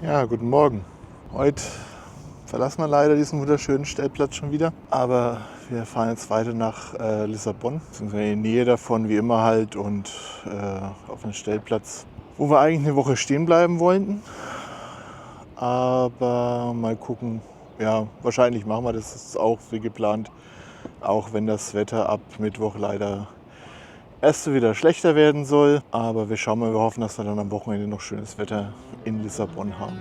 Ja, guten Morgen. Heute verlassen wir leider diesen wunderschönen Stellplatz schon wieder. Aber wir fahren jetzt weiter nach Lissabon, beziehungsweise in die Nähe davon wie immer halt und auf einen Stellplatz, wo wir eigentlich eine Woche stehen bleiben wollten. Aber mal gucken, ja, wahrscheinlich machen wir das auch wie geplant, auch wenn das Wetter ab Mittwoch leider erst wieder schlechter werden soll. Aber wir schauen mal, wir hoffen, dass wir dann am Wochenende noch schönes Wetter in Lissabon haben.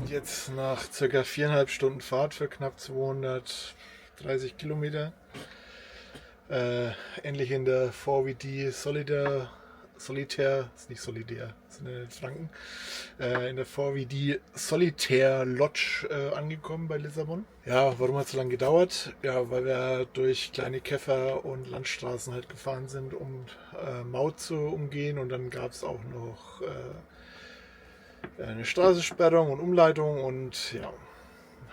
Jetzt nach ca. 4,5 Stunden Fahrt für knapp 230 Kilometer endlich in der VVD Solitaire, ist nicht Solitär, das sind in Franken, in der VVD Solitaire Lodge angekommen bei Lissabon. Ja, warum hat es so lange gedauert? Ja, weil wir durch kleine Käfer und Landstraßen halt gefahren sind, um Maut zu umgehen, und dann gab es auch noch eine Straßensperrung und Umleitung und ja,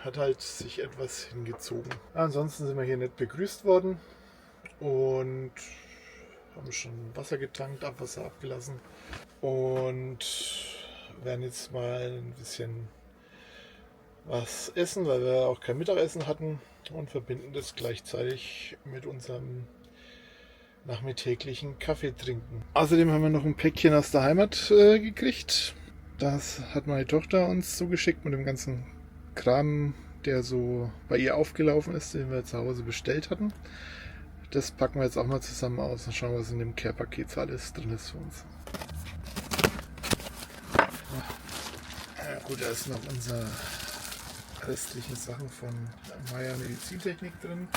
hat halt sich etwas hingezogen. Ansonsten sind wir hier nett begrüßt worden und haben schon Wasser getankt, Abwasser abgelassen und werden jetzt mal ein bisschen was essen, weil wir auch kein Mittagessen hatten, und verbinden das gleichzeitig mit unserem nachmittäglichen Kaffee trinken. Außerdem haben wir noch ein Päckchen aus der Heimat gekriegt. Das hat meine Tochter uns zugeschickt mit dem ganzen Kram, der so bei ihr aufgelaufen ist, den wir zu Hause bestellt hatten. Das packen wir jetzt auch mal zusammen aus und schauen, was in dem Care-Paket alles drin ist für uns. Ja, gut, da ist noch unsere restlichen Sachen von Meier Medizintechnik drin.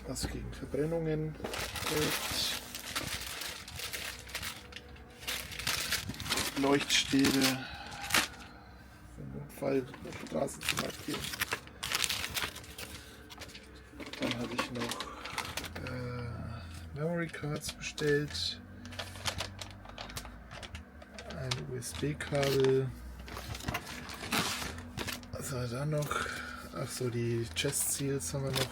Was gegen Verbrennungen hilft. Leuchtstäbe für den Notfall auf der Straße zu markieren. Dann hatte ich noch Memory Cards bestellt, ein USB-Kabel. Was war da noch? Ach so, die Chest Seals haben wir noch.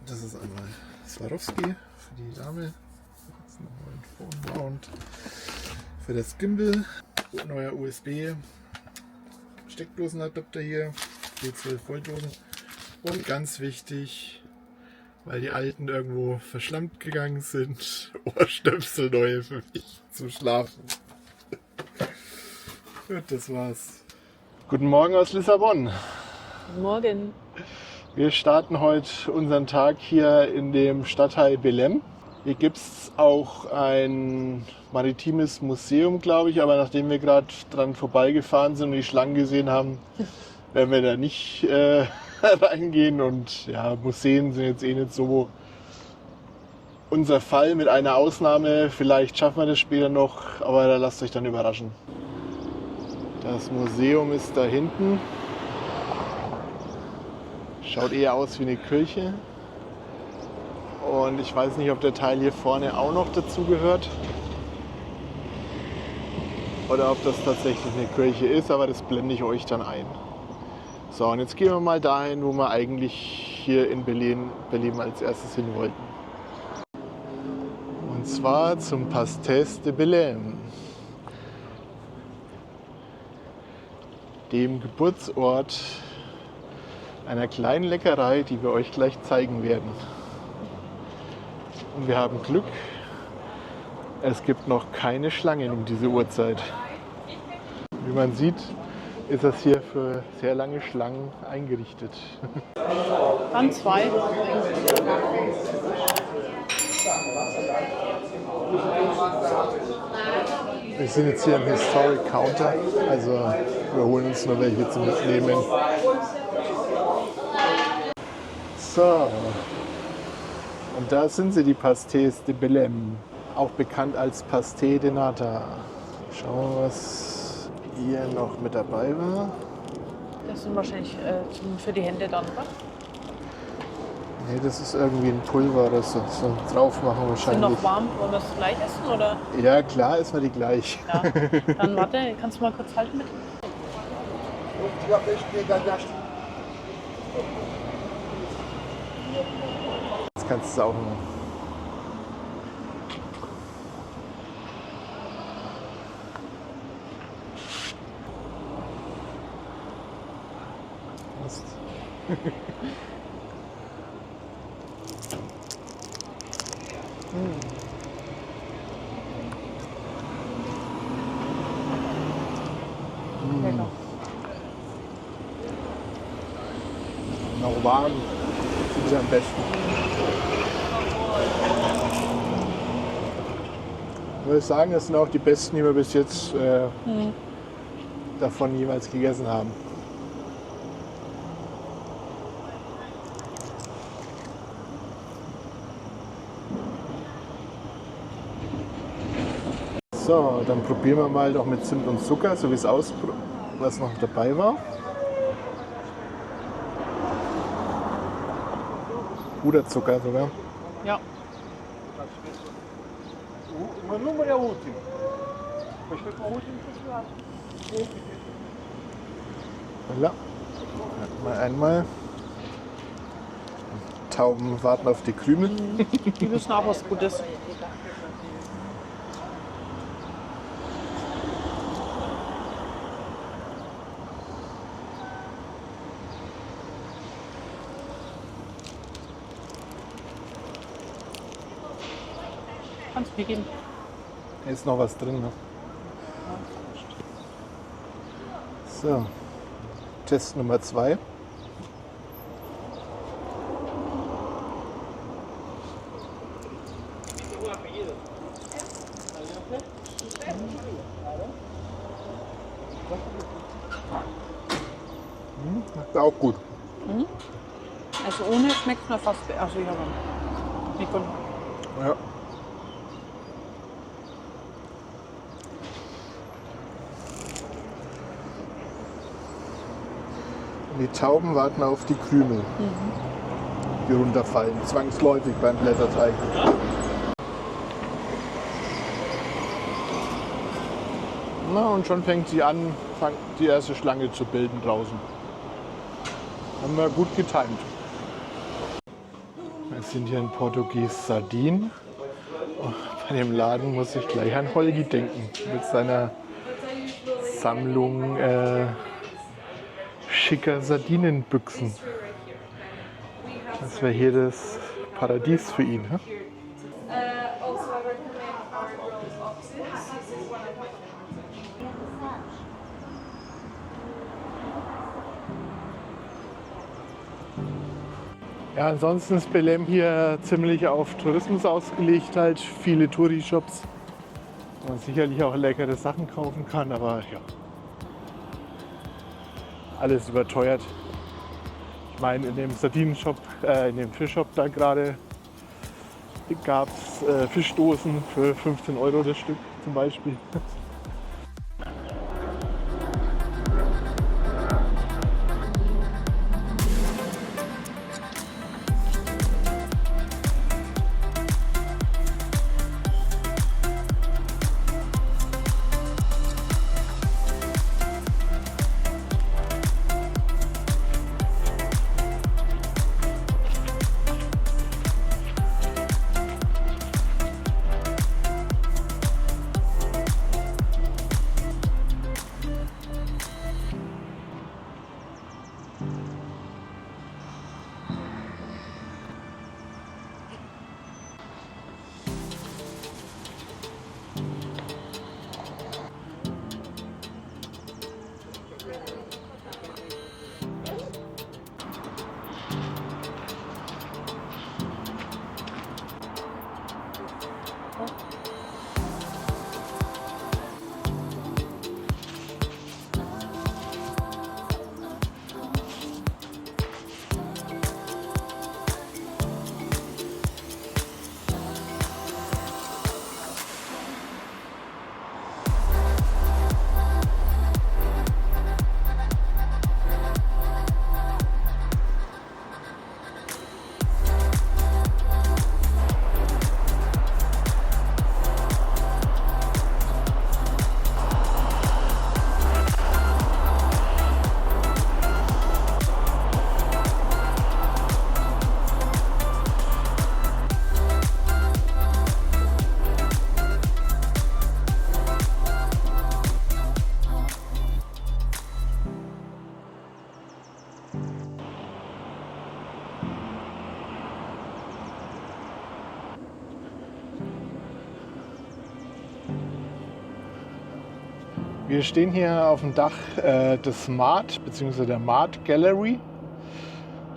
Das ist einmal Swarovski für die Dame. Jetzt nochmal ein Phone Mount für das Gimbal. Neuer USB Steckdosenadapter hier, die 12 Volt Dosen. Und ganz wichtig, weil die alten irgendwo verschlammt gegangen sind, Ohrstöpsel neue für mich zum Schlafen. Gut, das war's. Guten Morgen aus Lissabon. Guten Morgen. Wir starten heute unseren Tag hier in dem Stadtteil Belém. Hier gibt es auch ein maritimes Museum, glaube ich, aber nachdem wir gerade dran vorbeigefahren sind und die Schlangen gesehen haben, werden wir da nicht reingehen. Und ja, Museen sind jetzt eh nicht so unser Fall, mit einer Ausnahme. Vielleicht schaffen wir das später noch, aber da lasst euch dann überraschen. Das Museum ist da hinten. Schaut eher aus wie eine Kirche. Und ich weiß nicht, ob der Teil hier vorne auch noch dazu gehört. Oder ob das tatsächlich eine Kirche ist, aber das blende ich euch dann ein. So, und jetzt gehen wir mal dahin, wo wir eigentlich hier in Belém als erstes hin wollten. zwar zum Pastéis de Belém, dem Geburtsort einer kleinen Leckerei, die wir euch gleich zeigen werden. Und wir haben Glück, es gibt noch keine Schlangen um diese Uhrzeit. Wie man sieht, ist das hier für sehr lange Schlangen eingerichtet. Dann 2. Wir sind jetzt hier im Historic Counter, also wir holen uns nur welche zum Mitnehmen. So, und da sind sie, die Pastéis de Belém, auch bekannt als Pasté de Nata. Schauen wir, was hier noch mit dabei war. Das sind wahrscheinlich für die Hände dann, oder? Nee, das ist irgendwie ein Pulver, das so drauf machen wahrscheinlich. Sind noch warm, wollen wir es gleich essen, oder? Ja, klar, essen wir die gleich. Ja. Dann warte, kannst du mal kurz halten mit? Jetzt kannst du es auch noch. Mist. Lecker. Noch warm sind sie am besten. Ich würde sagen, das sind auch die besten, die wir bis jetzt davon jeweils gegessen haben. So, dann probieren wir mal doch mit Zimt und Zucker, so wie es was noch dabei war. Puderzucker sogar. Ja. Ja. Mal einmal. Tauben warten auf die Krümel. Die wissen auch was Gutes. Kannst mir geben. Da ist noch was drin. Ne? So, Test Nummer 2. Schmeckt auch gut. Also ohne schmeckt es mir fast. Also ja, nicht gut. Ja. Die Tauben warten auf die Krümel, die runterfallen, zwangsläufig beim Blätterteig. Na, und schon fängt sie an, die erste Schlange zu bilden draußen. Haben wir gut getimt. Wir sind hier in Portugies Sardin. Oh, bei dem Laden muss ich gleich an Holgi denken, mit seiner Sammlung schicker Sardinenbüchsen. Das wäre hier das Paradies für ihn. He? Ja, ansonsten ist Belém hier ziemlich auf Tourismus ausgelegt, halt viele Touri-Shops, wo man sicherlich auch leckere Sachen kaufen kann, aber ja, alles überteuert. Ich meine, in dem Sardinenshop, in dem Fischshop da gerade gab es Fischdosen für 15 € das Stück zum Beispiel. Wir stehen hier auf dem Dach des MAAT bzw. der MAAT Gallery.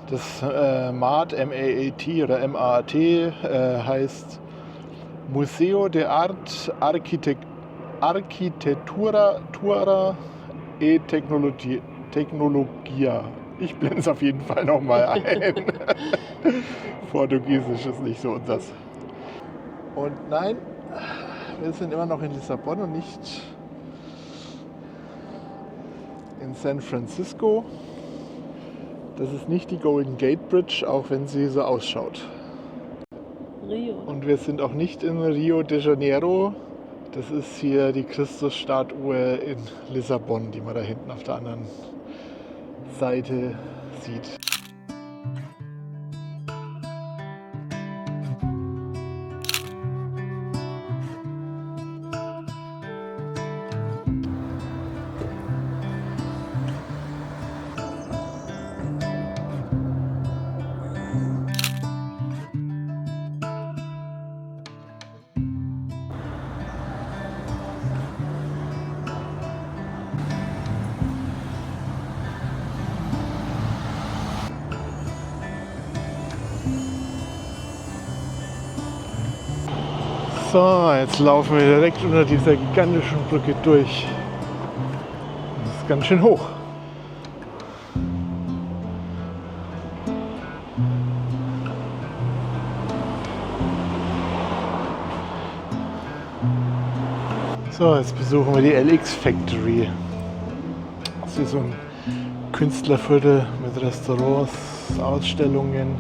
Das MAAT, M-A-A-T oder M-A-A-T, heißt Museo de Arte Arquitectura e Tecnologia. Ich blende es auf jeden Fall nochmal ein. Portugiesisch ist nicht so unseres. Und nein, wir sind immer noch in Lissabon und nicht in San Francisco. Das ist nicht die Golden Gate Bridge, auch wenn sie so ausschaut. Rio. Und wir sind auch nicht in Rio de Janeiro. Das ist hier die Christusstatue in Lissabon, die man da hinten auf der anderen Seite sieht. So, jetzt laufen wir direkt unter dieser gigantischen Brücke durch. Das ist ganz schön hoch. So, jetzt besuchen wir die LX Factory. Das ist so ein Künstlerviertel mit Restaurants, Ausstellungen.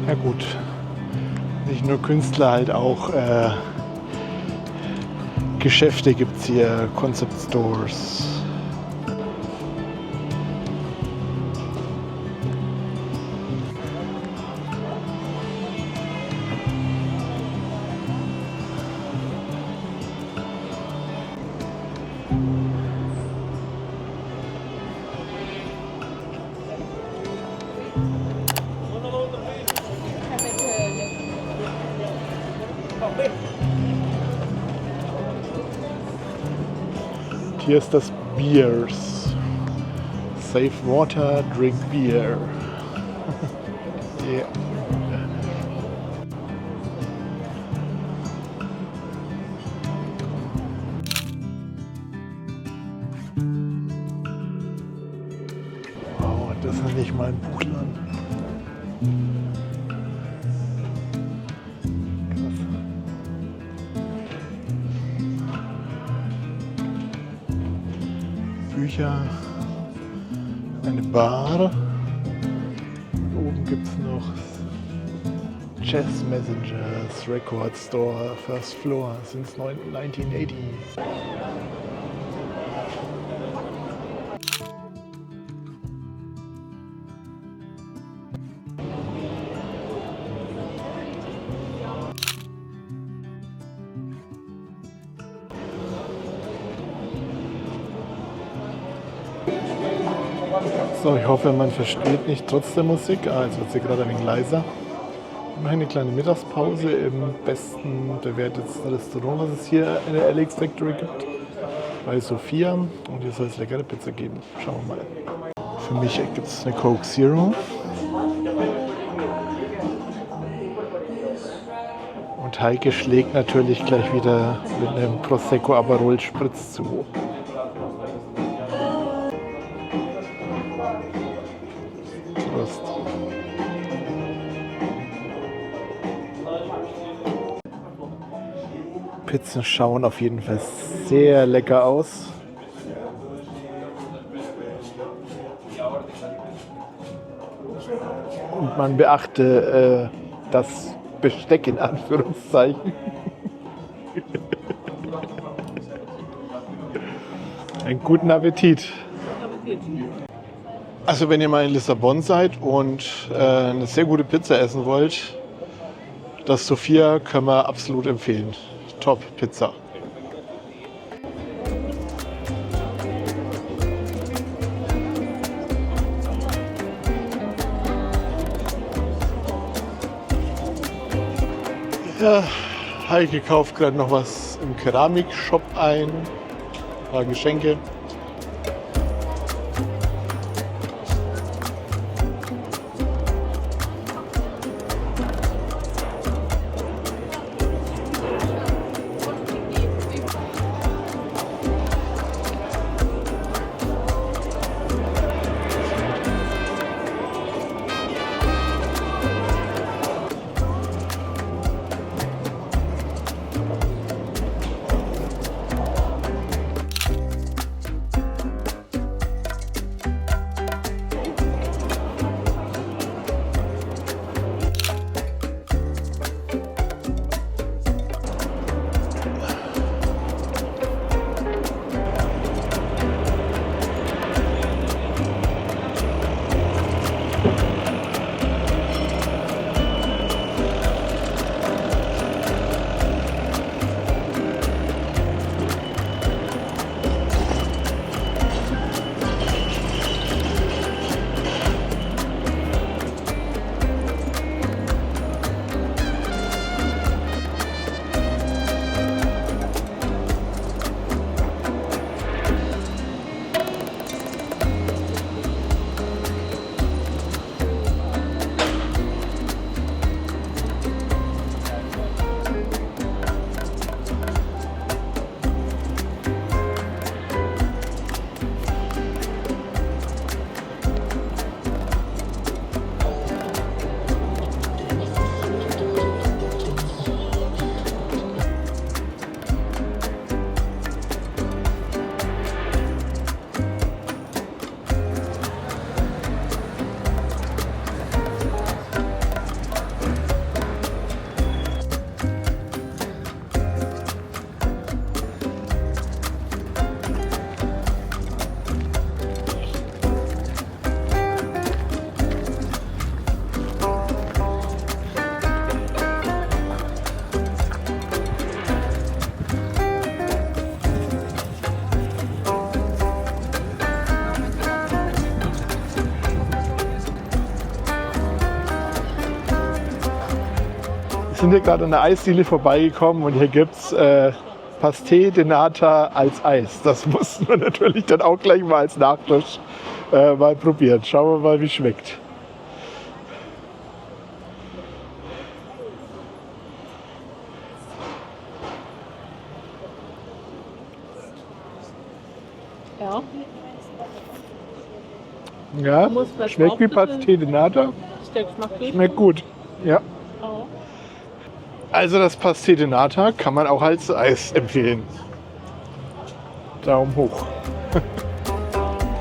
Ja gut, nicht nur Künstler, halt auch Geschäfte gibt es hier, Concept Stores. Hier ist das Beers. Save water, drink beer. Yeah. Wow, das ist nicht mal ein Buchladen. Bücher, eine Bar. Und oben gibt es noch Chess Messengers, Record Store, First Floor, since 1980. So, ich hoffe, man versteht nicht trotz der Musik. Jetzt wird sie gerade ein wenig leiser. Wir machen eine kleine Mittagspause im besten bewertetsten Restaurant, was es hier in der LX Factory gibt, bei Sophia. Und hier soll es leckere Pizza geben. Schauen wir mal. Für mich gibt es eine Coke Zero. Und Heike schlägt natürlich gleich wieder mit einem Prosecco Aperol Spritz zu. Prost. Pizzen schauen auf jeden Fall sehr lecker aus. Und man beachte das Besteck in Anführungszeichen. Einen guten Appetit. Also wenn ihr mal in Lissabon seid und eine sehr gute Pizza essen wollt, das Sophia können wir absolut empfehlen. Top Pizza. Ja, Heike kauft gerade noch was im Keramikshop ein. Ein paar Geschenke. Wir sind hier gerade an der Eisdiele vorbeigekommen und hier gibt es Pasté de Nata als Eis. Das mussten wir natürlich dann auch gleich mal als Nachtisch mal probieren. Schauen wir mal, wie es schmeckt. Ja. Ja, schmeckt wie Pasté de Nata. Ist der Geschmack gut? Schmeckt gut. Ja. Oh. Also das Pasté de Nata kann man auch als Eis empfehlen. Daumen hoch.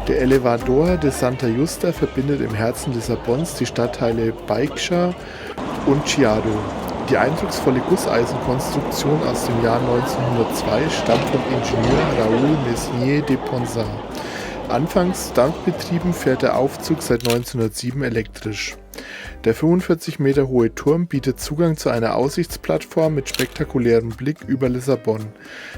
Der Elevador de Santa Justa verbindet im Herzen Lissabons die Stadtteile Baixo und Chiado. Die eindrucksvolle Gusseisenkonstruktion aus dem Jahr 1902 stammt vom Ingenieur Raúl Mesnier de Ponsa. Anfangs dampfbetrieben, fährt der Aufzug seit 1907 elektrisch. Der 45 Meter hohe Turm bietet Zugang zu einer Aussichtsplattform mit spektakulärem Blick über Lissabon.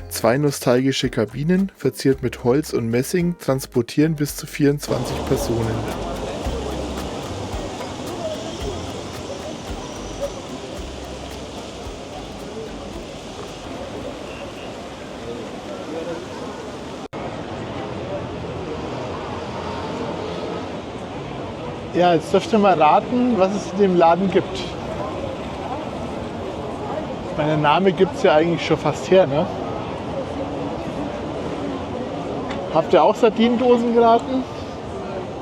2 nostalgische Kabinen, verziert mit Holz und Messing, transportieren bis zu 24 Personen. Ja, jetzt dürft ihr mal raten, was es in dem Laden gibt. Der Name gibt es ja eigentlich schon fast her, ne? Habt ihr auch Sardinendosen geraten?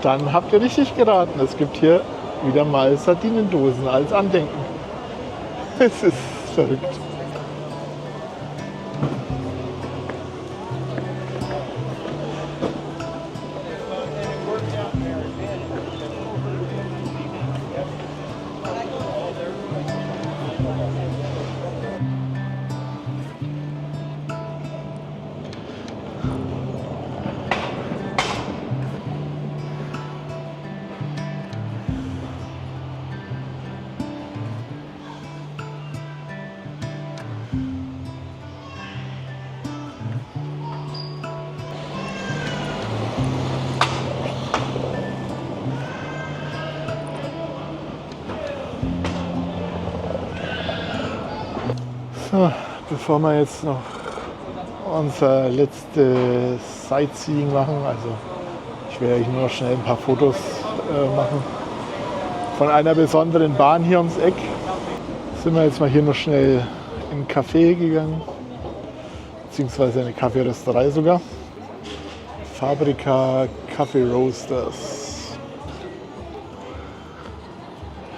Dann habt ihr richtig geraten. Es gibt hier wieder mal Sardinendosen als Andenken. Es ist verrückt. So, bevor wir jetzt noch unser letztes Sightseeing machen, also ich werde euch nur noch schnell ein paar Fotos machen von einer besonderen Bahn hier ums Eck, sind wir jetzt mal hier noch schnell in ein Café gegangen, beziehungsweise eine Kaffeerösterei sogar. Fabrica Coffee Roasters.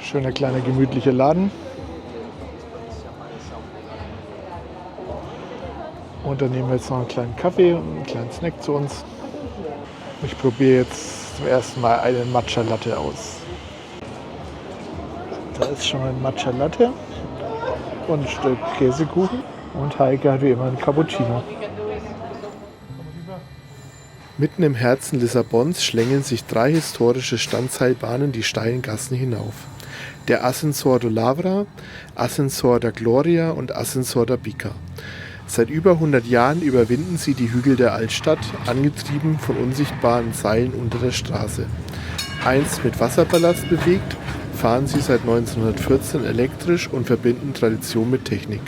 Schöner kleiner gemütlicher Laden. Und dann nehmen wir jetzt noch einen kleinen Kaffee und einen kleinen Snack zu uns. Ich probiere jetzt zum ersten Mal einen Matcha Latte aus. Da ist schon ein Matcha Latte und ein Stück Käsekuchen. Und Heike hat wie immer einen Cappuccino. Mitten im Herzen Lissabons schlängeln sich 3 historische Standseilbahnen die steilen Gassen hinauf. Der Ascensor do Lavra, Ascensor da Gloria und Ascensor da Bica. Seit über 100 Jahren überwinden sie die Hügel der Altstadt, angetrieben von unsichtbaren Seilen unter der Straße. Einst mit Wasserballast bewegt, fahren sie seit 1914 elektrisch und verbinden Tradition mit Technik.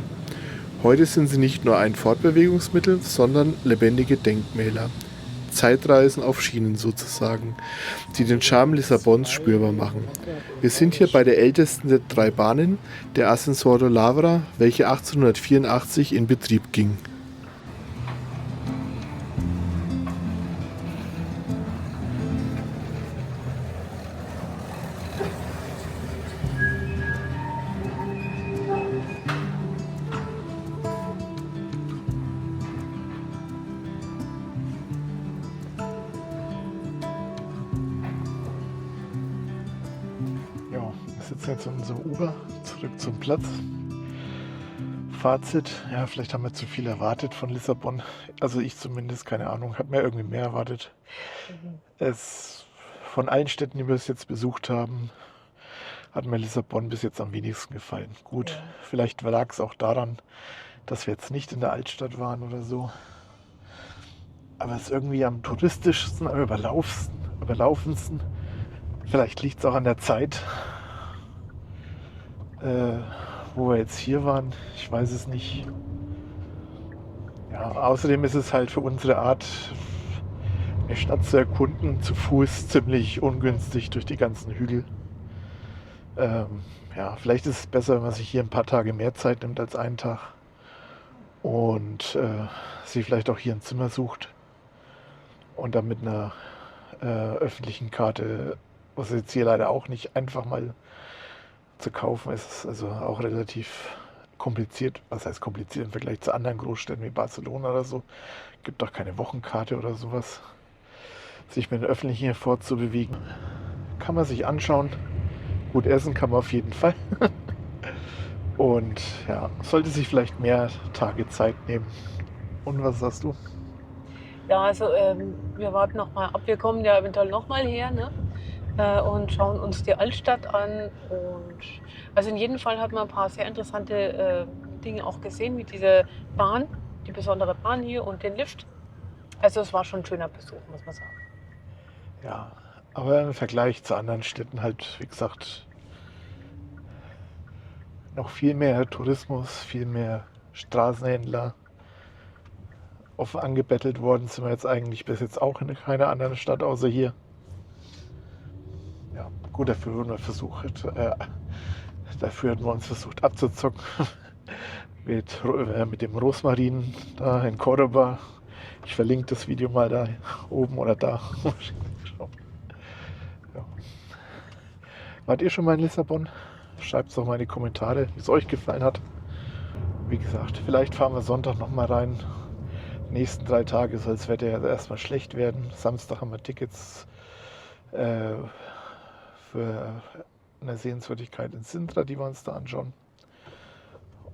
Heute sind sie nicht nur ein Fortbewegungsmittel, sondern lebendige Denkmäler. Zeitreisen auf Schienen sozusagen, die den Charme Lissabons spürbar machen. Wir sind hier bei der ältesten der 3 Bahnen, der Ascensor do Lavra, welche 1884 in Betrieb ging. Jetzt unser Uber zurück zum Platz. Fazit, ja, vielleicht haben wir zu viel erwartet von Lissabon. Also ich zumindest, keine Ahnung, habe mir irgendwie mehr erwartet. Von allen Städten, die wir bis jetzt besucht haben, hat mir Lissabon bis jetzt am wenigsten gefallen. Gut, ja. Vielleicht lag es auch daran, dass wir jetzt nicht in der Altstadt waren oder so. Aber es ist irgendwie am touristischsten, am überlaufendsten. Vielleicht liegt es auch an der Zeit, wo wir jetzt hier waren. Ich weiß es nicht. Ja, außerdem ist es halt für unsere Art, eine Stadt zu erkunden, zu Fuß ziemlich ungünstig durch die ganzen Hügel. Ja, vielleicht ist es besser, wenn man sich hier ein paar Tage mehr Zeit nimmt als einen Tag und sich vielleicht auch hier ein Zimmer sucht und dann mit einer öffentlichen Karte, was jetzt hier leider auch nicht einfach mal zu kaufen ist, also auch relativ kompliziert. Was heißt kompliziert im Vergleich zu anderen Großstädten wie Barcelona oder so? Gibt auch keine Wochenkarte oder sowas. Sich mit den Öffentlichen hier fortzubewegen, kann man sich anschauen. Gut essen kann man auf jeden Fall. Und ja, sollte sich vielleicht mehr Tage Zeit nehmen. Und was sagst du? Ja, also wir warten noch mal ab. Wir kommen ja eventuell noch mal her, ne? Und schauen uns die Altstadt an. Und also in jedem Fall hat man ein paar sehr interessante Dinge auch gesehen, wie diese Bahn, die besondere Bahn hier und den Lift. Also es war schon ein schöner Besuch, muss man sagen. Ja, aber im Vergleich zu anderen Städten halt, wie gesagt, noch viel mehr Tourismus, viel mehr Straßenhändler. Oft angebettelt worden sind wir jetzt eigentlich bis jetzt auch in keiner anderen Stadt außer hier. Ja, gut, dafür hatten wir uns versucht abzuzocken mit dem Rosmarin da in Cordoba. Ich verlinke das Video mal da oben oder da. Ja. Wart ihr schon mal in Lissabon? Schreibt es doch mal in die Kommentare, wie es euch gefallen hat. Wie gesagt, vielleicht fahren wir Sonntag noch mal rein. Die nächsten 3 Tage soll das Wetter ja erstmal schlecht werden. Samstag haben wir Tickets für eine Sehenswürdigkeit in Sintra, die wir uns da anschauen.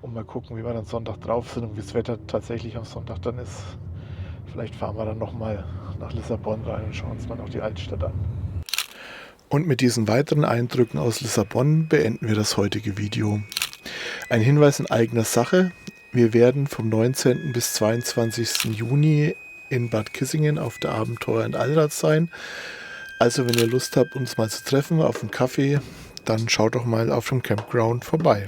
Und mal gucken, wie wir dann Sonntag drauf sind und wie das Wetter tatsächlich am Sonntag dann ist. Vielleicht fahren wir dann nochmal nach Lissabon rein und schauen uns mal noch die Altstadt an. Und mit diesen weiteren Eindrücken aus Lissabon beenden wir das heutige Video. Ein Hinweis in eigener Sache. Wir werden vom 19. bis 22. Juni in Bad Kissingen auf der Abenteuer in Allrad sein. Also wenn ihr Lust habt, uns mal zu treffen auf einen Kaffee, dann schaut doch mal auf dem Campground vorbei.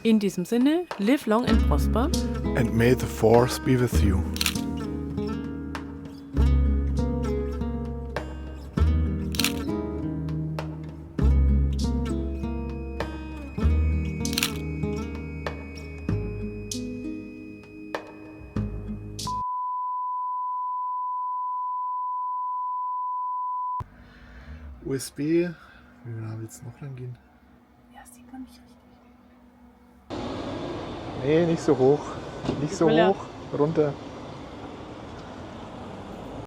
In diesem Sinne, live long and prosper. And may the force be with you. USB, wie willst du noch rangehen? Ja, sieht man nicht richtig. Nee, nicht so hoch. Nicht so hoch. Runter.